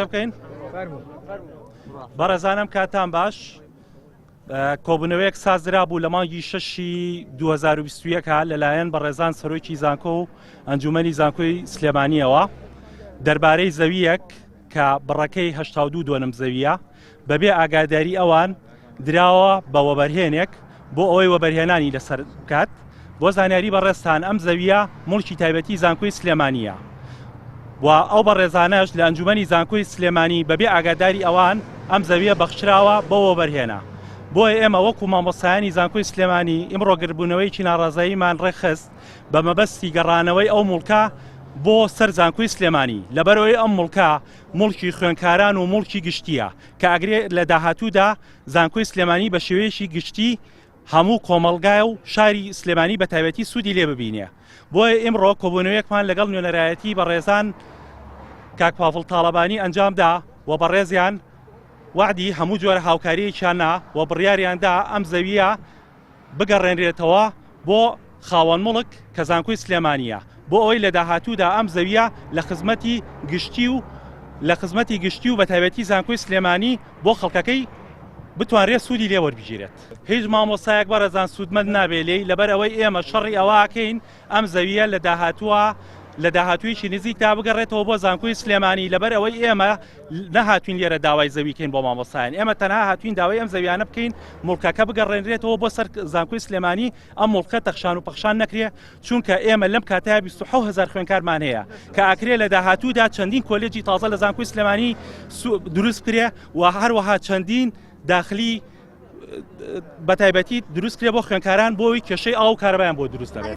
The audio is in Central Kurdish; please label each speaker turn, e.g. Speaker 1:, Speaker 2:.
Speaker 1: بکەین بەڕێزانم کاتان باش کۆبوونەوەیەک سازرا بوو لە مانگی 6 2021 لەلایەن بەڕێزان سەرۆکی زانکۆ و ئەنجومەنی زانکۆی سلێمانیەوە دەربارەی زەویەک کە بڕەکەی 82 دووەنم زەویە بەبێ ئاگاداری ئەوان دراوە بە وەبەرهێنێک بۆ ئەوەی وەبەرهێنانی لەسەر بکات بۆ زانیاری بەڕێستان ئەم زەویە مڵکی تایبەتی زانکۆی سلێمانیە و ئەو بەڕێزانەش لە ئەنجومەنی زانکۆی سلێمانی بەبێ ئاگاداری ئەوان ئەم زەویە بەخشراوە بۆ وەبەرهێنا بۆیە ئێمە وەکو مامۆستایانی زانکۆی سلێمانی ئیمڕۆ گربوونەوەیکی ناڕازاییمان ڕێخست بە مەبەستی گەڕانەوەی ئەو مڵکە بۆ سەر زانکۆی سلێمانی لەبەرەوەی ئەم مڵکە مڵکی خوێنکاران و مڵکی گشتیە کە ئەگرێ لە داهاتوودا زانکۆی سلێمانی بە شێوەیەکی گشتی هەموو کۆمەڵگای و شاری سلێمانی بە تایبەتی سوودی لێ ببینێ بۆیە ئیمڕۆ کۆبوونەوەیەکمان لەگەڵ نوێنەرایەتی بەڕێزان کاک پاڤڵ تاڵەبانی ئەنجامدا و بەڕێزیان وعدی هەموو جۆرە هاوکاریەکیاننا و بڕیاریاندا ئەم زەویە بگەڕێنرێتەوە بۆ خاوەن مڵک کە زانکۆی سلێمانیە بۆ ئەوەی لە داهاتوودا ئەم زەویە لە خزمەتی گشتی و بە تایبەتی زانکۆی سلێمانی بۆ خەڵکەکەی بتوانرێت سوودی لێ وەربگیرێت هیچ مامۆستایەک بەڕێزان سوودمەند نابێت لێی لەبەر ئەوەی ئێمە شەڕی ئەوەکەین ئەم زەویە لە داهاتوویشی نزیکتا بگەڕێتەوە بۆ زانکۆی سلێمانی لەبەر ئەوەی ئێمە نەهاتوین لێرە داوای زەویکەین بۆ مامۆستایان ئێمە تەنها هاتوین داوای ئەم زەویانە بکەین مڵکەکە بگەڕێنرێتەوە بۆ سەر زانکۆی سلێمانی ئەم مڵکە تەخشان و پەخشان نەکرێ چونکە ئێمە لەم کاتەیە 27000 خوێنکارمان هەیە کە ئاکرێ لە داهاتوودا چەندین کۆلێجی تازە لە زانکۆی سلێمانی دروست کرێ و هەروەها چەندین داخلی بە تایبەتی دروست کرێ بۆ خوێنکاران بۆی کێشەی ئاو کارەبایان بۆ دروست دەبێت